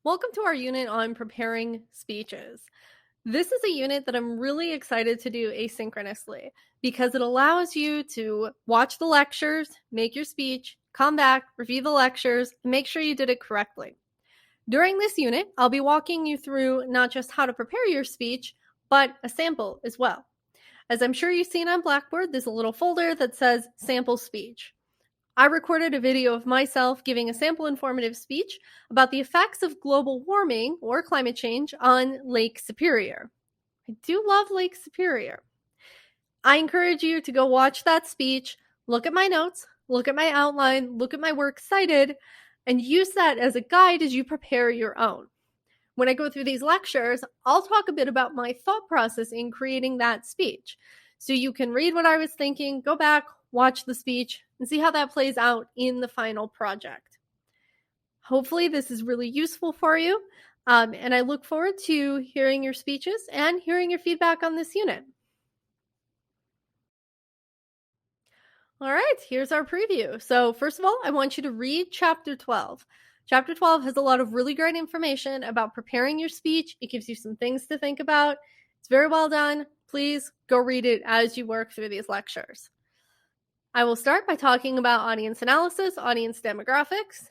Welcome to our unit on preparing speeches. This is a unit that I'm really excited to do asynchronously because it allows you to watch the lectures, make your speech, come back, review the lectures, and make sure you did it correctly. During this unit, I'll be walking you through not just how to prepare your speech, but a sample as well. As I'm sure you've seen on Blackboard, there's a little folder that says sample speech. I recorded a video of myself giving a sample informative speech about the effects of global warming or climate change on Lake Superior. I do love Lake Superior. I encourage you to go watch that speech, look at my notes, look at my outline, look at my works cited, and use that as a guide as you prepare your own. When I go through these lectures, I'll talk a bit about my thought process in creating that speech. So you can read what I was thinking, go back, watch the speech, and see how that plays out in the final project. Hopefully this is really useful for you, and I look forward to hearing your speeches and hearing your feedback on this unit. All right, here's our preview. So first of all, I want you to read Chapter 12. Chapter 12 has a lot of really great information about preparing your speech. It gives you some things to think about. It's very well done. Please go read it as you work through these lectures. I will start by talking about audience analysis, audience demographics,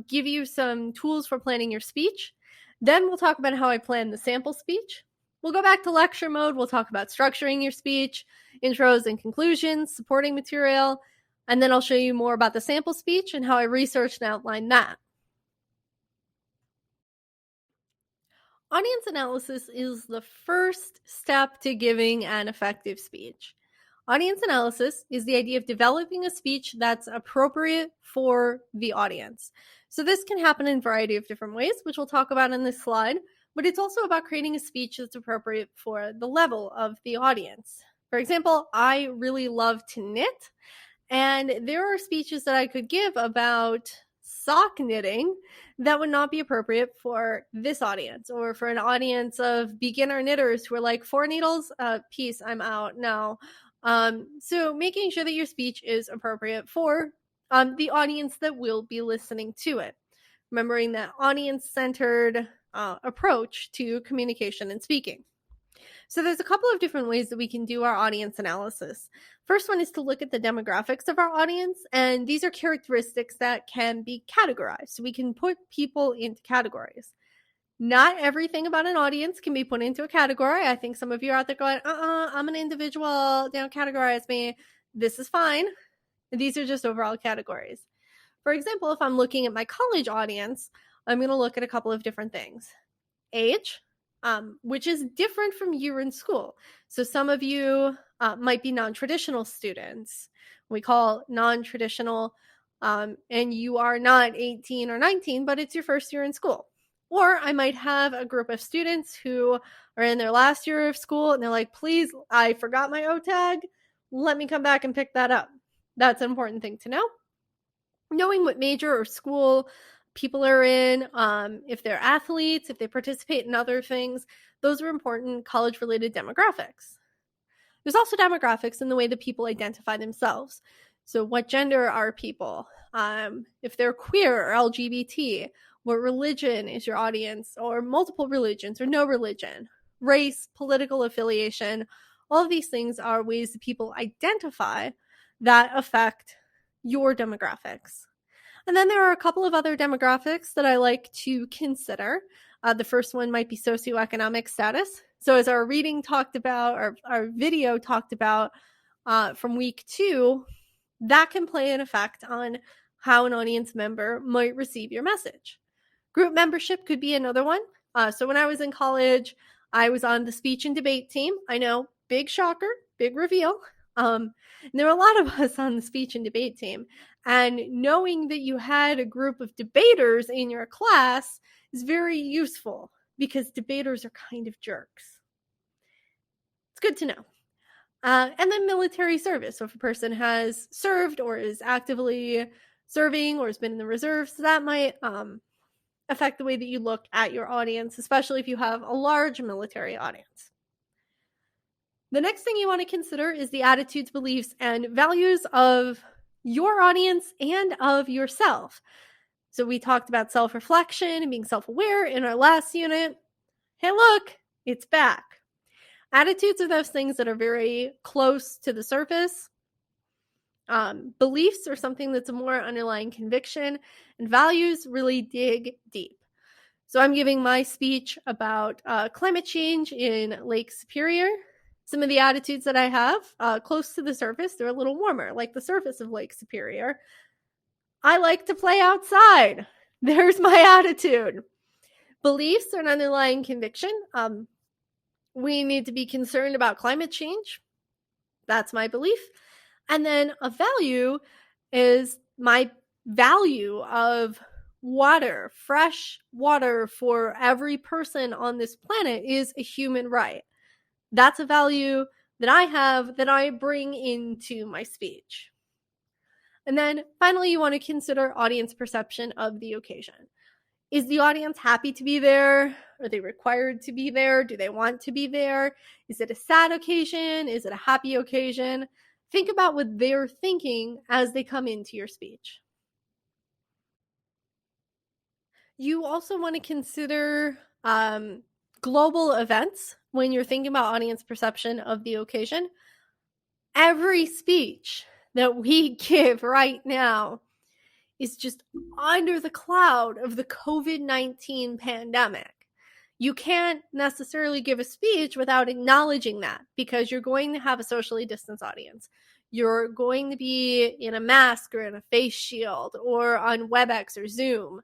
give you some tools for planning your speech. Then we'll talk about how I plan the sample speech. We'll go back to lecture mode. We'll talk about structuring your speech, intros and conclusions, supporting material, and then I'll show you more about the sample speech and how I researched and outlined that. Audience analysis is the first step to giving an effective speech. Audience analysis is the idea of developing a speech that's appropriate for the audience. So this can happen in a variety of different ways, which we'll talk about in this slide, but it's also about creating a speech that's appropriate for the level of the audience. For example, I really love to knit, and there are speeches that I could give about sock knitting that would not be appropriate for this audience or for an audience of beginner knitters who are like 4 needles, piece, I'm out. No. So making sure that your speech is appropriate for the audience that will be listening to it. Remembering that audience-centered approach to communication and speaking. So there's a couple of different ways that we can do our audience analysis. First one is to look at the demographics of our audience, and these are characteristics that can be categorized. So we can put people into categories. Not everything about an audience can be put into a category. I think some of you are out there going, I'm an individual, don't categorize me. This is fine. These are just overall categories. For example, if I'm looking at my college audience, I'm going to look at a couple of different things. Age, which is different from year in school. So some of you might be non-traditional students. We call non-traditional, and you are not 18 or 19, but it's your first year in school. Or I might have a group of students who are in their last year of school and they're like, please, I forgot my O-tag. Let me come back and pick that up. That's an important thing to know. Knowing what major or school people are in, if they're athletes, if they participate in other things, those are important college-related demographics. There's also demographics in the way that people identify themselves. So what gender are people? If they're queer or LGBT, what religion is your audience, or multiple religions or no religion, race, political affiliation. All of these things are ways that people identify that affect your demographics. And then there are a couple of other demographics that I like to consider. The first one might be socioeconomic status. So as our reading talked about, or our video talked about from week 2, that can play an effect on how an audience member might receive your message. Group membership could be another one. So when I was in college, I was on the speech and debate team. I know, big shocker, big reveal. And there were a lot of us on the speech and debate team. And knowing that you had a group of debaters in your class is very useful because debaters are kind of jerks. It's good to know. And then military service. So if a person has served or is actively serving or has been in the reserves, that might affect the way that you look at your audience, especially if you have a large military audience. The next thing you want to consider is the attitudes, beliefs, and values of your audience and of yourself. So we talked about self-reflection and being self-aware in our last unit. Hey, look, it's back. Attitudes are those things that are very close to the surface. Beliefs are something that's a more underlying conviction, and values really dig deep. So I'm giving my speech about climate change in Lake Superior. Some of the attitudes that I have, close to the surface, they're a little warmer, like the surface of Lake Superior. I like to play outside. There's my attitude. Beliefs are an underlying conviction. We need to be concerned about climate change. That's my belief. And then a value is my value of water, fresh water for every person on this planet is a human right. That's a value that I have that I bring into my speech. And then finally, you want to consider audience perception of the occasion. Is the audience happy to be there? Are they required to be there? Do they want to be there? Is it a sad occasion? Is it a happy occasion? Think about what they're thinking as they come into your speech. You also want to consider global events when you're thinking about audience perception of the occasion. Every speech that we give right now is just under the cloud of the COVID-19 pandemic. You can't necessarily give a speech without acknowledging that, because you're going to have a socially distanced audience. You're going to be in a mask or in a face shield or on WebEx or Zoom.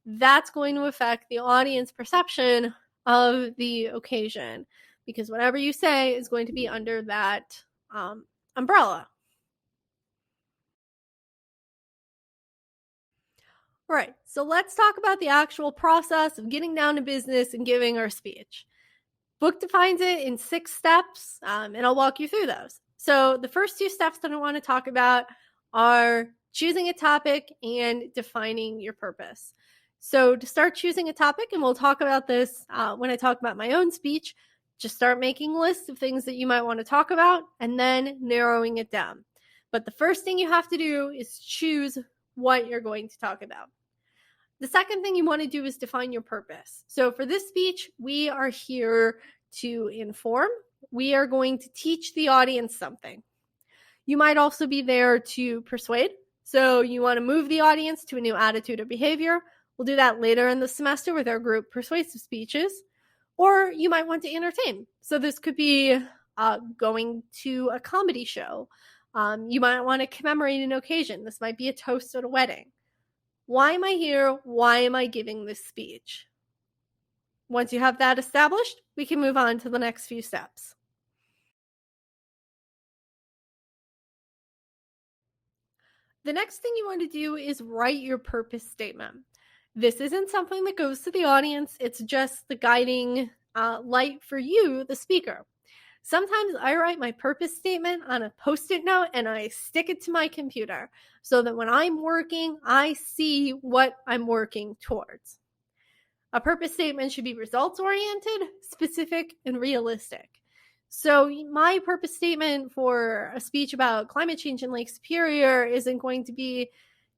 That's going to affect the audience perception of the occasion, because whatever you say is going to be under that umbrella. Right, so let's talk about the actual process of getting down to business and giving our speech. Book defines it in 6 steps, and I'll walk you through those. So the first 2 steps that I want to talk about are choosing a topic and defining your purpose. So to start choosing a topic, and we'll talk about this when I talk about my own speech, just start making lists of things that you might want to talk about and then narrowing it down. But the first thing you have to do is choose what you're going to talk about. The second thing you want to do is define your purpose. So for this speech, we are here to inform. We are going to teach the audience something. You might also be there to persuade. So you want to move the audience to a new attitude or behavior. We'll do that later in the semester with our group persuasive speeches. Or you might want to entertain. So this could be going to a comedy show. You might want to commemorate an occasion. This might be a toast at a wedding. Why am I here? Why am I giving this speech? Once you have that established, we can move on to the next few steps. The next thing you want to do is write your purpose statement. This isn't something that goes to the audience. It's just the guiding light for you, the speaker. Sometimes I write my purpose statement on a Post-it note and I stick it to my computer so that when I'm working, I see what I'm working towards. A purpose statement should be results-oriented, specific, and realistic. So my purpose statement for a speech about climate change in Lake Superior isn't going to be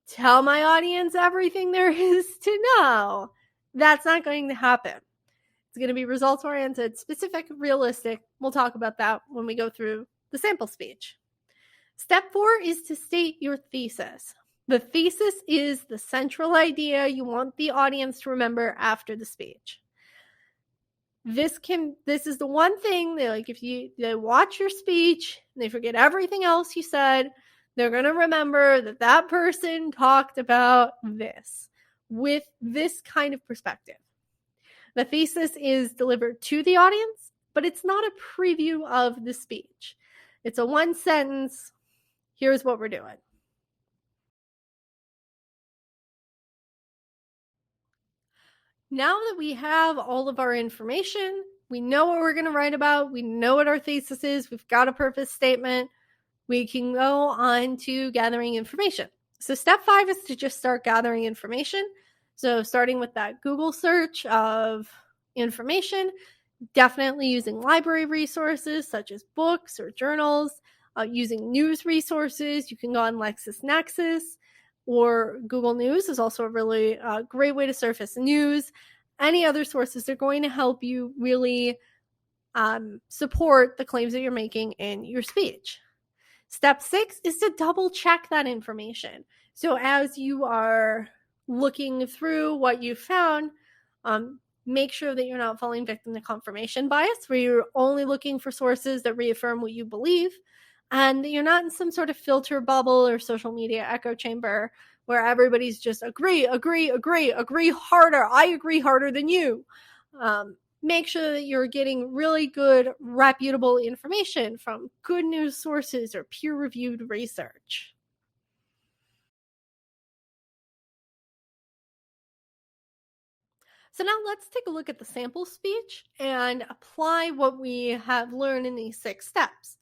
tell my audience everything there is to know. That's not going to happen. It's going to be results-oriented, specific, realistic. We'll talk about that when we go through the sample speech. Step 4 is to state your thesis. The thesis is the central idea you want the audience to remember after the speech. This is the one thing that, like, if they watch your speech and they forget everything else you said, they're going to remember that person talked about this with this kind of perspective. The thesis is delivered to the audience, but it's not a preview of the speech. It's a 1 sentence, here's what we're doing. Now that we have all of our information, we know what we're going to write about, we know what our thesis is, we've got a purpose statement, we can go on to gathering information. So step 5 is to just start gathering information. So starting with that Google search of information, definitely using library resources such as books or journals, using news resources. You can go on LexisNexis. or Google News is also a really great way to surface news. Any other sources are going to help you really support the claims that you're making in your speech. Step 6 is to double check that information. So as you are looking through what you found, make sure that you're not falling victim to confirmation bias, where you're only looking for sources that reaffirm what you believe, and that you're not in some sort of filter bubble or social media echo chamber where everybody's just agree harder. I agree harder than you. Make sure that you're getting really good, reputable information from good news sources or peer-reviewed research. So now let's take a look at the sample speech and apply what we have learned in these 6 steps.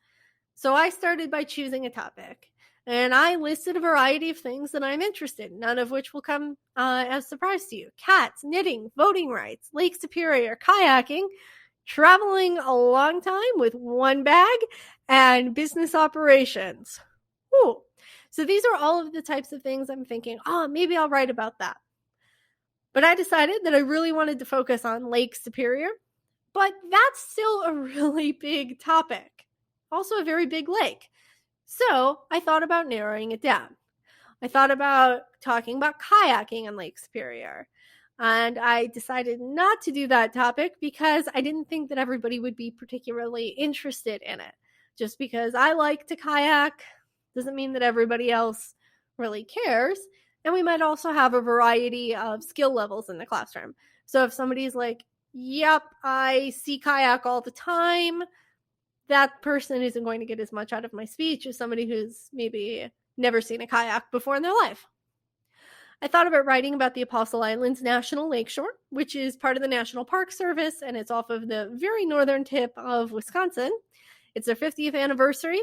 So I started by choosing a topic, and I listed a variety of things that I'm interested in, none of which will come as a surprise to you. Cats, knitting, voting rights, Lake Superior, kayaking, traveling a long time with one bag, and business operations. Ooh. So these are all of the types of things I'm thinking, maybe I'll write about that. But I decided that I really wanted to focus on Lake Superior, but that's still a really big topic. Also a very big lake. So I thought about narrowing it down. I thought about talking about kayaking on Lake Superior. And I decided not to do that topic because I didn't think that everybody would be particularly interested in it. Just because I like to kayak doesn't mean that everybody else really cares. And we might also have a variety of skill levels in the classroom. So if somebody's like, yep, I see kayak all the time, that person isn't going to get as much out of my speech as somebody who's maybe never seen a kayak before in their life. I thought about writing about the Apostle Islands National Lakeshore, which is part of the National Park Service, and it's off of the very northern tip of Wisconsin. It's their 50th anniversary,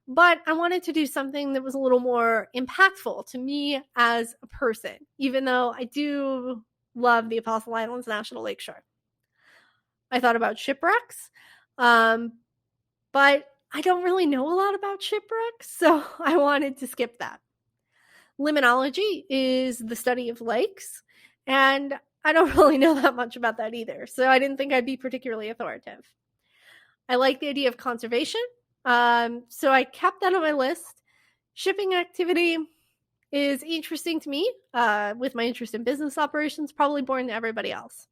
but I wanted to do something that was a little more impactful to me as a person, even though I do love the Apostle Islands National Lakeshore. I thought about shipwrecks, but I don't really know a lot about shipwrecks, so I wanted to skip that. Limnology is the study of lakes, and I don't really know that much about that either, so I didn't think I'd be particularly authoritative. I like the idea of conservation, so I kept that on my list. Shipping activity is interesting to me, with my interest in business operations, probably boring to everybody else.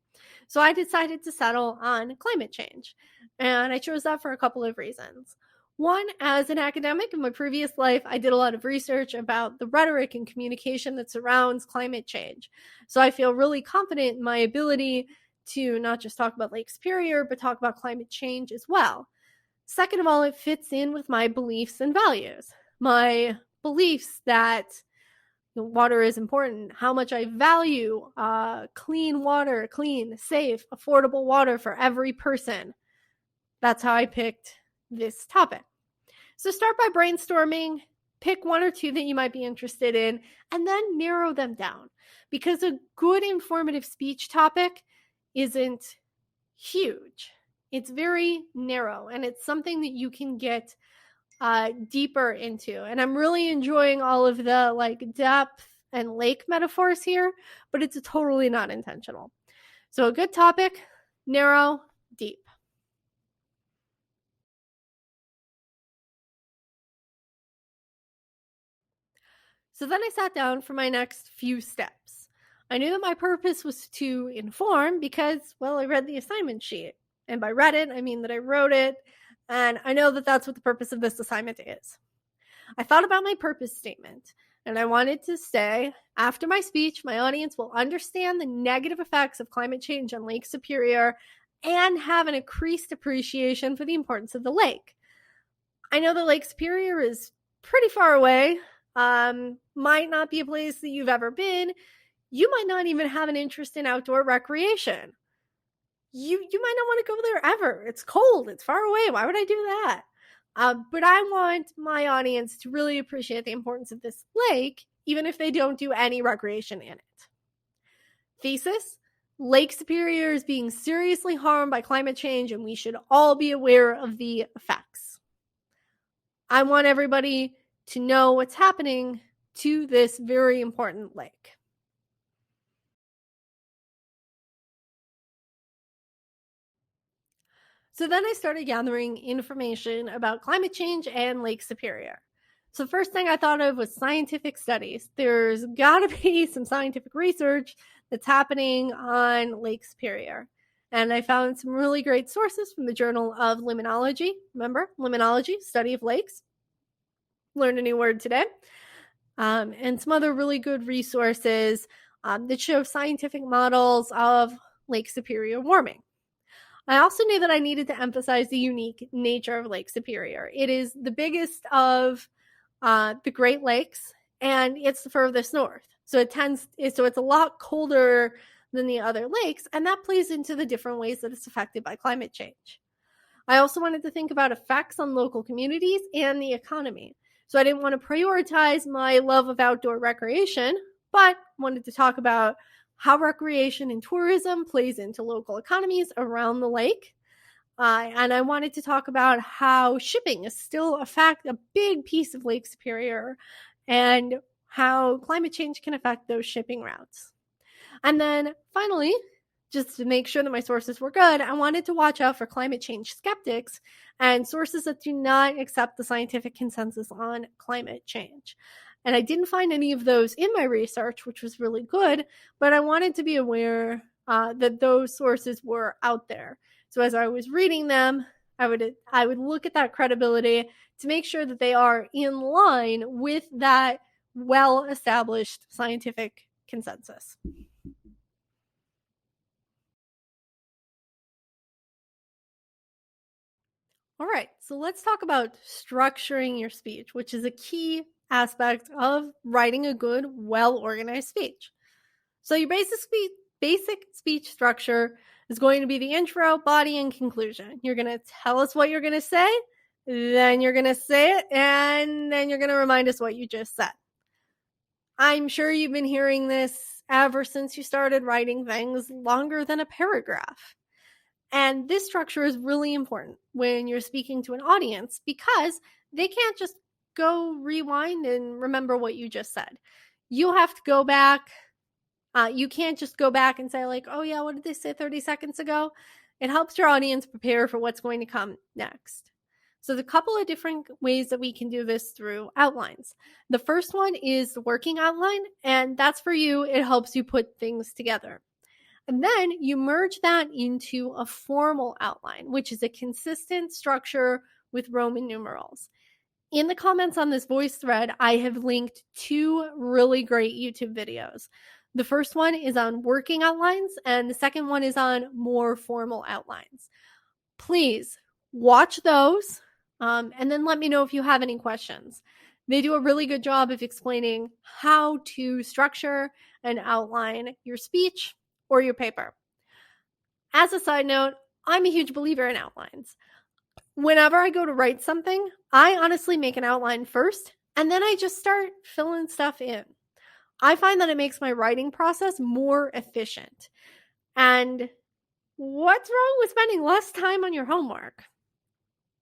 So I decided to settle on climate change, and I chose that for a couple of reasons. One, as an academic in my previous life, I did a lot of research about the rhetoric and communication that surrounds climate change. So I feel really confident in my ability to not just talk about Lake Superior, but talk about climate change as well. Second of all, it fits in with my beliefs and values. My beliefs that water is important, how much I value clean water, clean, safe, affordable water for every person. That's how I picked this topic. So start by brainstorming, pick one or two that you might be interested in, and then narrow them down. Because a good informative speech topic isn't huge. It's very narrow, and it's something that you can get deeper into. And I'm really enjoying all of the depth and lake metaphors here, but it's totally not intentional. So a good topic, narrow, deep. So then I sat down for my next few steps. I knew that my purpose was to inform because, well, I read the assignment sheet. And by read it, I mean that I wrote it. And I know that that's what the purpose of this assignment is. I thought about my purpose statement, and I wanted to say, after my speech, my audience will understand the negative effects of climate change on Lake Superior and have an increased appreciation for the importance of the lake. I know that Lake Superior is pretty far away, might not be a place that you've ever been. You might not even have an interest in outdoor recreation. You might not want to go there ever. It's cold. It's far away. Why would I do that? But I want my audience to really appreciate the importance of this lake, even if they don't do any recreation in it. Thesis: Lake Superior is being seriously harmed by climate change, and we should all be aware of the effects. I want everybody to know what's happening to this very important lake. So then I started gathering information about climate change and Lake Superior. So the first thing I thought of was scientific studies. There's got to be some scientific research that's happening on Lake Superior. And I found some really great sources from the Journal of Limnology. Remember, limnology, study of lakes. Learned a new word today. And some other really good resources that show scientific models of Lake Superior warming. I also knew that I needed to emphasize the unique nature of Lake Superior. It is the biggest of the Great Lakes, and it's the furthest north. So it's a lot colder than the other lakes, and that plays into the different ways that it's affected by climate change. I also wanted to think about effects on local communities and the economy. So I didn't want to prioritize my love of outdoor recreation, but wanted to talk about how recreation and tourism plays into local economies around the lake. And I wanted to talk about how shipping is still a big piece of Lake Superior and how climate change can affect those shipping routes. And then finally, just to make sure that my sources were good, I wanted to watch out for climate change skeptics and sources that do not accept the scientific consensus on climate change. And I didn't find any of those in my research, which was really good, but I wanted to be aware that those sources were out there. So as I was reading them, I would look at that credibility to make sure that they are in line with that well-established scientific consensus. All right, so let's talk about structuring your speech, which is a key aspect of writing a good, well-organized speech. So your basic speech structure is going to be the intro, body, and conclusion. You're going to tell us what you're going to say, then you're going to say it, and then you're going to remind us what you just said. I'm sure you've been hearing this ever since you started writing things longer than a paragraph. And this structure is really important when you're speaking to an audience because they can't just go rewind and remember what you just said. You have to go back. You can't just go back and say like, oh yeah, what did they say 30 seconds ago? It helps your audience prepare for what's going to come next. So the couple of different ways that we can do this through outlines. The first one is the working outline, and that's for you. It helps you put things together. And then you merge that into a formal outline, which is a consistent structure with Roman numerals. In the comments on this voice thread, I have linked 2 really great YouTube videos. The first one is on working outlines, and the second one is on more formal outlines. Please watch those, and then let me know if you have any questions. They do a really good job of explaining how to structure and outline your speech or your paper. As a side note, I'm a huge believer in outlines. Whenever I go to write something, I honestly make an outline first, and then I just start filling stuff in. I find that it makes my writing process more efficient. And what's wrong with spending less time on your homework?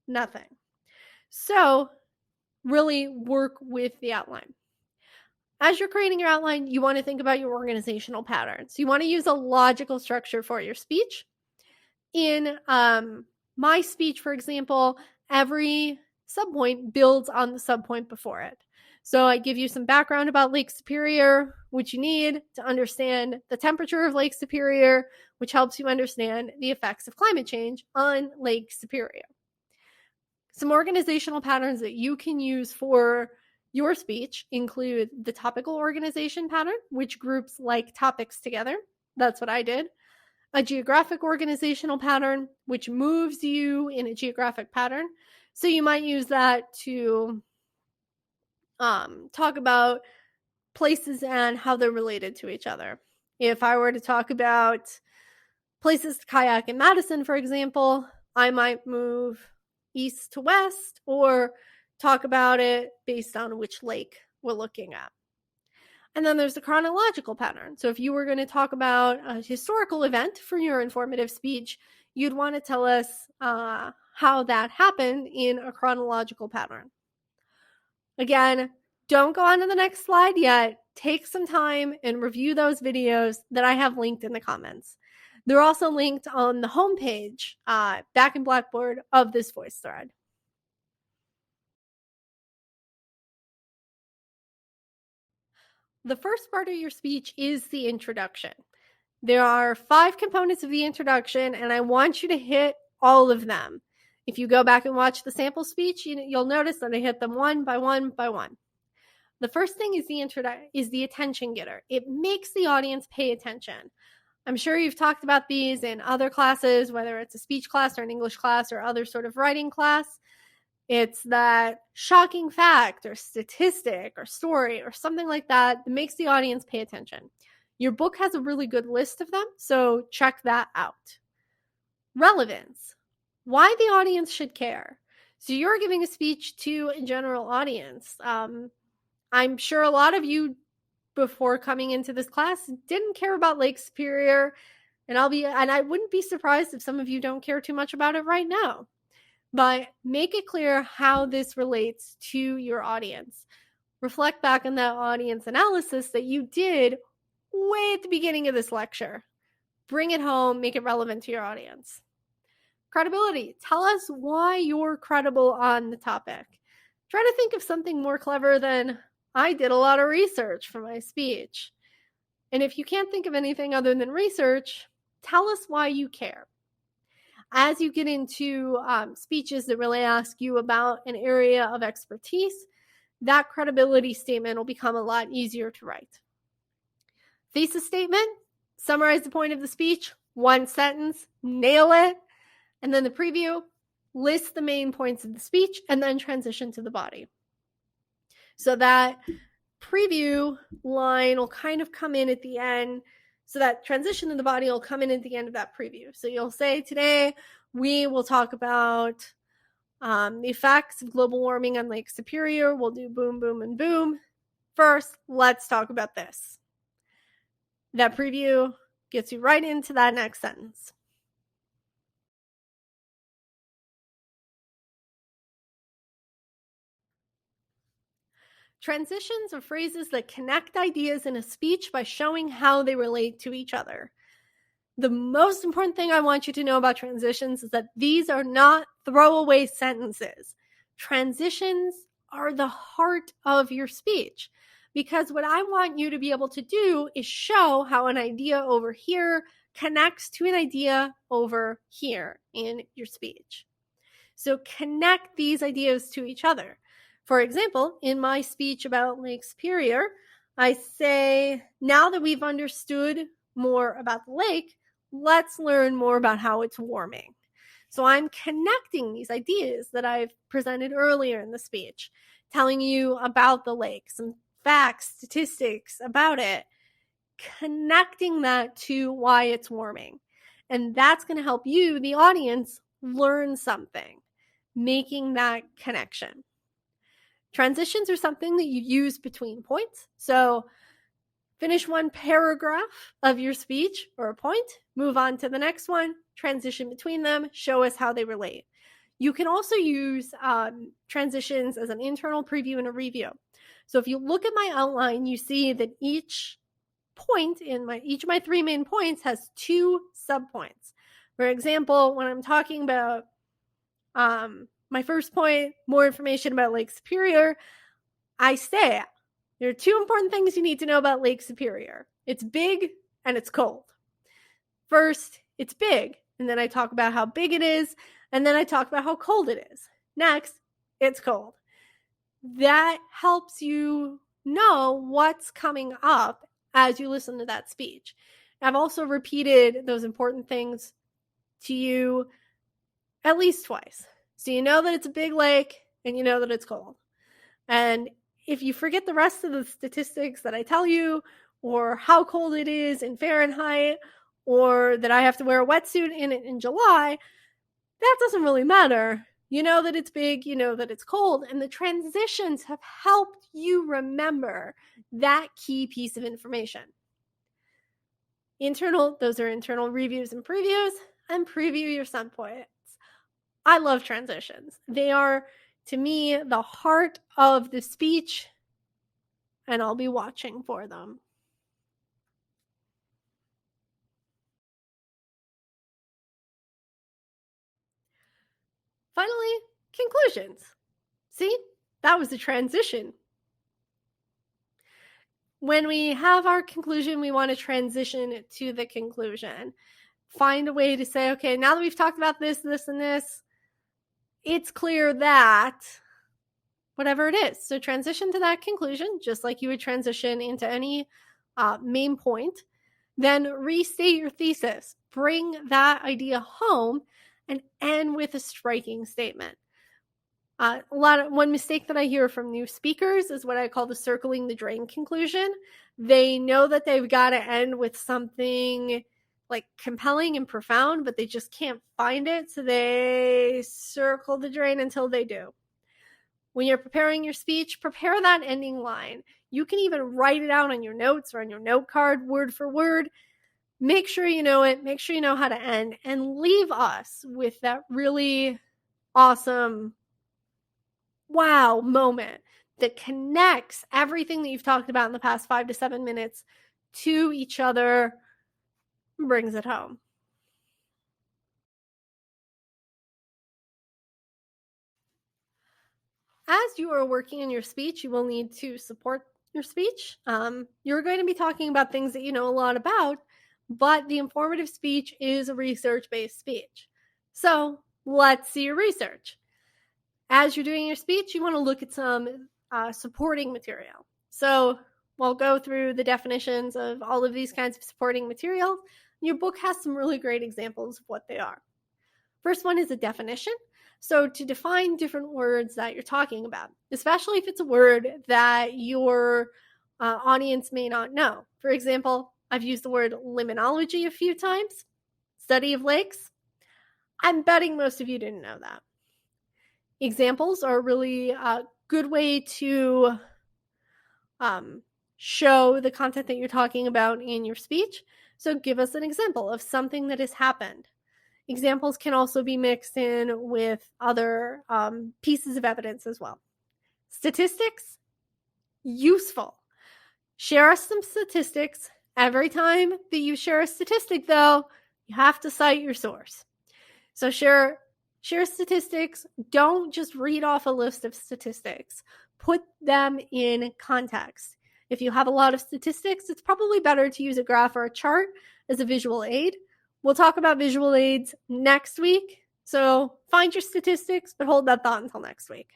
Nothing. So, really work with the outline. As you're creating your outline, you want to think about your organizational patterns. You want to use a logical structure for your speech. In my speech, for example, every subpoint builds on the subpoint before it. So I give you some background about Lake Superior, which you need to understand the temperature of Lake Superior, which helps you understand the effects of climate change on Lake Superior. Some organizational patterns that you can use for your speech include the topical organization pattern, which groups like topics together. That's what I did. A geographic organizational pattern, which moves you in a geographic pattern. So you might use that to talk about places and how they're related to each other. If I were to talk about places to kayak in Madison, for example, I might move east to west or talk about it based on which lake we're looking at. And then there's the chronological pattern. So if you were going to talk about a historical event for your informative speech, you'd want to tell us how that happened in a chronological pattern. Again, Don't go on to the next slide yet. Take some time and review those videos that I have linked in the comments. They're also linked on the homepage back in Blackboard of this voice thread. The first part of your speech is the introduction. There are 5 components of the introduction, and I want you to hit all of them. If you go back and watch the sample speech, you'll notice that I hit them one by one by one. The first thing is the attention getter. It makes the audience pay attention. I'm sure you've talked about these in other classes, whether it's a speech class or an English class or other sort of writing class. It's that shocking fact or statistic or story or something like that that makes the audience pay attention. Your book has a really good list of them, so check that out. Relevance. Why the audience should care. So you're giving a speech to a general audience. I'm sure a lot of you, before coming into this class, didn't care about Lake Superior, and I wouldn't be surprised if some of you don't care too much about it right now. But make it clear how this relates to your audience. Reflect back on that audience analysis that you did way at the beginning of this lecture. Bring it home, make it relevant to your audience. Credibility. Tell us why you're credible on the topic. Try to think of something more clever than, I did a lot of research for my speech. And if you can't think of anything other than research, tell us why you care. As you get into speeches that really ask you about an area of expertise, that credibility statement will become a lot easier to write. Thesis statement, summarize the point of the speech, 1 sentence, nail it. And then the preview, list the main points of the speech and then transition to the body. So that preview line will kind of come in at the end. So that transition in the body will come in at the end of that preview. So you'll say, today we will talk about the effects of global warming on Lake Superior. We'll do boom, boom, and boom. First, let's talk about this. That preview gets you right into that next sentence. Transitions are phrases that connect ideas in a speech by showing how they relate to each other. The most important thing I want you to know about transitions is that these are not throwaway sentences. Transitions are the heart of your speech, because what I want you to be able to do is show how an idea over here connects to an idea over here in your speech. So connect these ideas to each other. For example, in my speech about Lake Superior, I say, now that we've understood more about the lake, let's learn more about how it's warming. So I'm connecting these ideas that I've presented earlier in the speech, telling you about the lake, some facts, statistics about it, connecting that to why it's warming. And that's going to help you, the audience, learn something, making that connection. Transitions are something that you use between points. So finish one paragraph of your speech or a point, move on to the next one, transition between them, show us how they relate. You can also use transitions as an internal preview and a review. So if you look at my outline, you see that each point in each of my 3 main points has 2 subpoints. For example, when I'm talking about my first point, more information about Lake Superior, I say there are 2 important things you need to know about Lake Superior. It's big and it's cold. First, it's big, and then I talk about how big it is, and then I talk about how cold it is. Next, it's cold. That helps you know what's coming up as you listen to that speech. I've also repeated those important things to you at least twice. So you know that it's a big lake and you know that it's cold. And if you forget the rest of the statistics that I tell you, or how cold it is in Fahrenheit, or that I have to wear a wetsuit in it in July, that doesn't really matter. You know that it's big, you know that it's cold, and the transitions have helped you remember that key piece of information. Those are internal reviews and previews, and preview your subpoints. I love transitions. They are, to me, the heart of the speech and I'll be watching for them. Finally, conclusions. See, that was a transition. When we have our conclusion, we want to transition to the conclusion. Find a way to say, okay, now that we've talked about this, this, and this, it's clear that whatever it is. So transition to that conclusion, just like you would transition into any main point. Then restate your thesis. Bring that idea home and end with a striking statement. One mistake that I hear from new speakers is what I call the circling the drain conclusion. They know that they've got to end with something like compelling and profound, but they just can't find it. So they circle the drain until they do. When you're preparing your speech, prepare that ending line. You can even write it out on your notes or on your note card, word for word. Make sure you know it. Make sure you know how to end, and leave us with that really awesome wow moment that connects everything that you've talked about in the past 5 to 7 minutes to each other, and brings it home. As you are working on your speech, you will need to support your speech. You're going to be talking about things that you know a lot about, but the informative speech is a research-based speech. So let's see your research. As you're doing your speech, you want to look at some supporting material. So we'll go through the definitions of all of these kinds of supporting materials. Your book has some really great examples of what they are. First one is a definition. So to define different words that you're talking about, especially if it's a word that your audience may not know. For example, I've used the word limnology a few times, study of lakes. I'm betting most of you didn't know that. Examples are really a good way to show the content that you're talking about in your speech. So give us an example of something that has happened. Examples can also be mixed in with other pieces of evidence as well. Statistics, useful. Share us some statistics. Every time that you share a statistic, though, you have to cite your source. So share statistics. Don't just read off a list of statistics. Put them in context. If you have a lot of statistics, it's probably better to use a graph or a chart as a visual aid. We'll talk about visual aids next week. So find your statistics, but hold that thought until next week.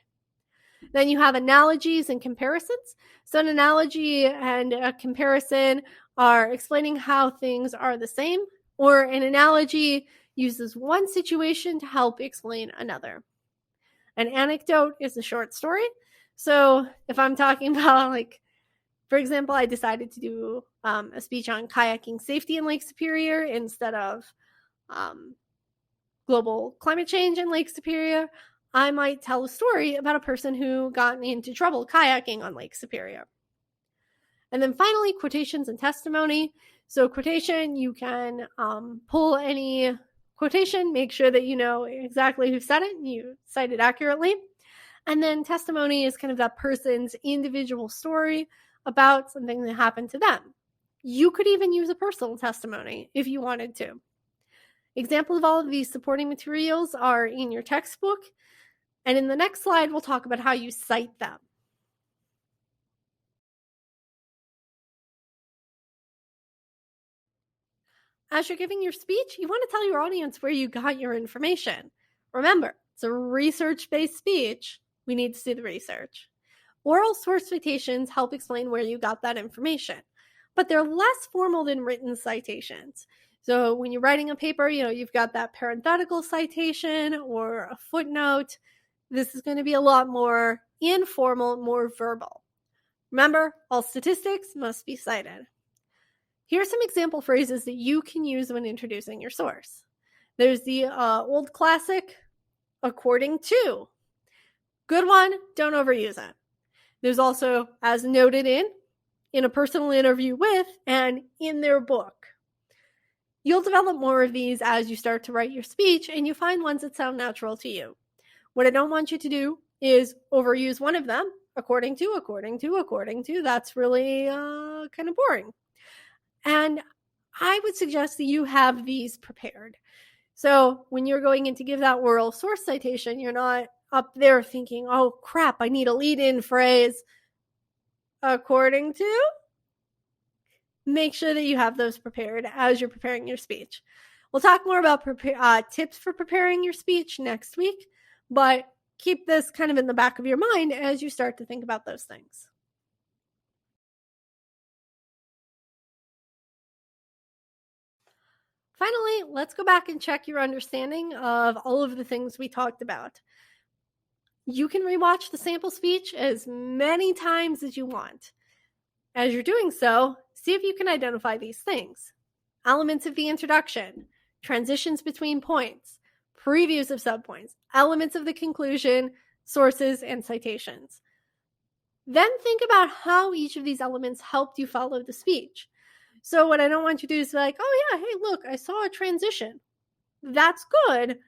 Then you have analogies and comparisons. So an analogy and a comparison are explaining how things are the same, or an analogy uses one situation to help explain another. An anecdote is a short story. So if I'm talking about, like, for example, I decided to do a speech on kayaking safety in Lake Superior instead of global climate change in Lake Superior. I might tell a story about a person who got into trouble kayaking on Lake Superior. And then finally, quotations and testimony. So quotation, you can pull any quotation, make sure that you know exactly who said it, and you cite it accurately. And then testimony is kind of that person's individual story about something that happened to them. You could even use a personal testimony if you wanted to. Examples of all of these supporting materials are in your textbook. And in the next slide, we'll talk about how you cite them. As you're giving your speech, you want to tell your audience where you got your information. Remember, it's a research-based speech. We need to see the research. Oral source citations help explain where you got that information, but they're less formal than written citations. So when you're writing a paper, you've got that parenthetical citation or a footnote. This is going to be a lot more informal, more verbal. Remember, all statistics must be cited. Here are some example phrases that you can use when introducing your source. There's the old classic, according to. Good one, don't overuse it. There's also, as noted in a personal interview with, and in their book. You'll develop more of these as you start to write your speech, and you find ones that sound natural to you. What I don't want you to do is overuse one of them according to, that's really kind of boring. And I would suggest that you have these prepared. So when you're going in to give that oral source citation, you're not up there thinking, oh crap, I need a lead-in phrase. According to, make sure that you have those prepared as you're preparing your speech. We'll talk more about tips for preparing your speech next week, but keep this kind of in the back of your mind as you start to think about those things. Finally, let's go back and check your understanding of all of the things we talked about. You can rewatch the sample speech as many times as you want. As you're doing so, see if you can identify these things. Elements of the introduction, transitions between points, previews of subpoints, elements of the conclusion, sources, and citations. Then think about how each of these elements helped you follow the speech. So what I don't want you to do is be like, oh yeah, hey, look, I saw a transition. That's good.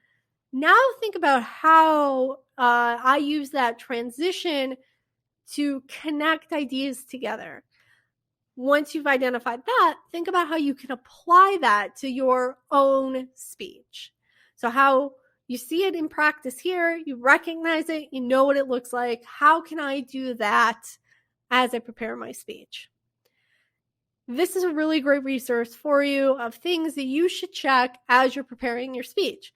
Now think about how I use that transition to connect ideas together. Once you've identified that, think about how you can apply that to your own speech. So how you see it in practice here, you recognize it, you know what it looks like. How can I do that as I prepare my speech? This is a really great resource for you of things that you should check as you're preparing your speech.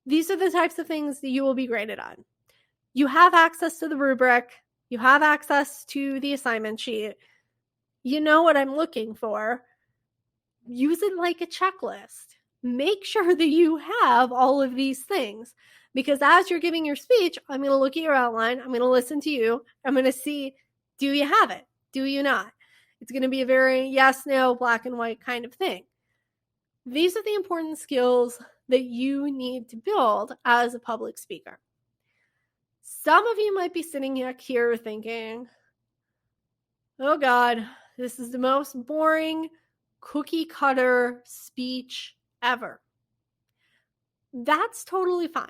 These are the types of things that you will be graded on. You have access to the rubric. You have access to the assignment sheet. You know what I'm looking for. Use it like a checklist. Make sure that you have all of these things, because as you're giving your speech, I'm going to look at your outline. I'm going to listen to you. I'm going to see, do you have it? Do you not? It's going to be a very yes, no, black and white kind of thing. These are the important skills that you need to build as a public speaker. Some of you might be sitting here thinking, oh God, this is the most boring cookie cutter speech ever. That's totally fine.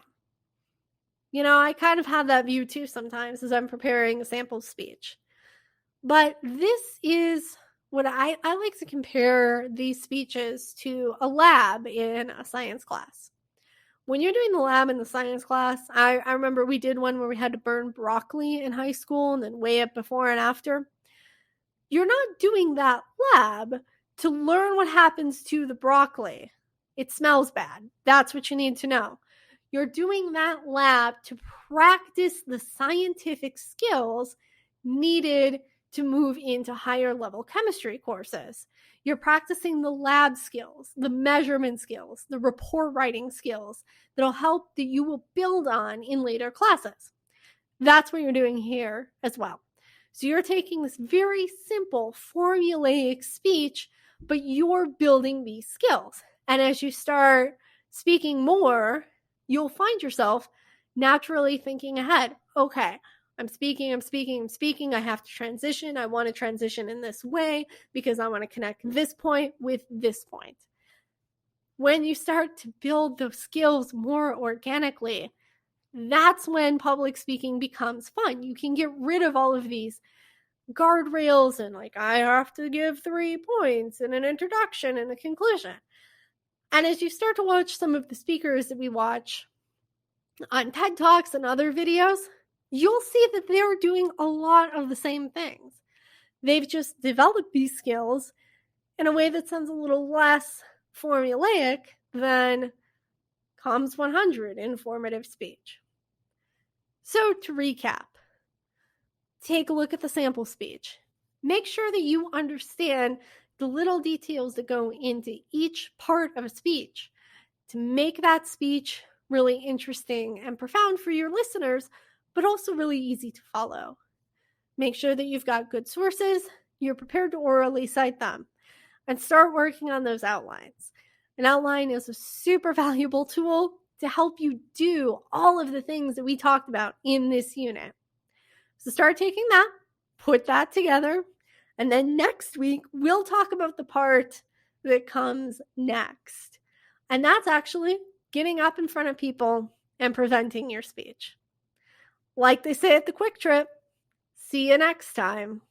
You know, I kind of have that view too sometimes as I'm preparing a sample speech. But this is what I like to compare these speeches to a lab in a science class. When you're doing the lab in the science class, I remember we did one where we had to burn broccoli in high school and then weigh it before and after. You're not doing that lab to learn what happens to the broccoli. It smells bad. That's what you need to know. You're doing that lab to practice the scientific skills needed to move into higher level chemistry courses. You're practicing the lab skills, the measurement skills, the report writing skills that'll help that you will build on in later classes. That's what you're doing here as well. So you're taking this very simple formulaic speech, but you're building these skills. And as you start speaking more, you'll find yourself naturally thinking ahead. Okay, I'm speaking. I have to transition. I want to transition in this way because I want to connect this point with this point. When you start to build those skills more organically, that's when public speaking becomes fun. You can get rid of all of these guardrails and like, I have to give 3 points and an introduction and a conclusion. And as you start to watch some of the speakers that we watch on TED Talks and other videos, you'll see that they're doing a lot of the same things. They've just developed these skills in a way that sounds a little less formulaic than Comms 100 informative speech. So to recap, take a look at the sample speech. Make sure that you understand the little details that go into each part of a speech to make that speech really interesting and profound for your listeners, but also really easy to follow. Make sure that you've got good sources, you're prepared to orally cite them, and start working on those outlines. An outline is a super valuable tool to help you do all of the things that we talked about in this unit. So start taking that, put that together, and then next week, we'll talk about the part that comes next. And that's actually getting up in front of people and presenting your speech. Like they say at the Quick Trip, See you next time.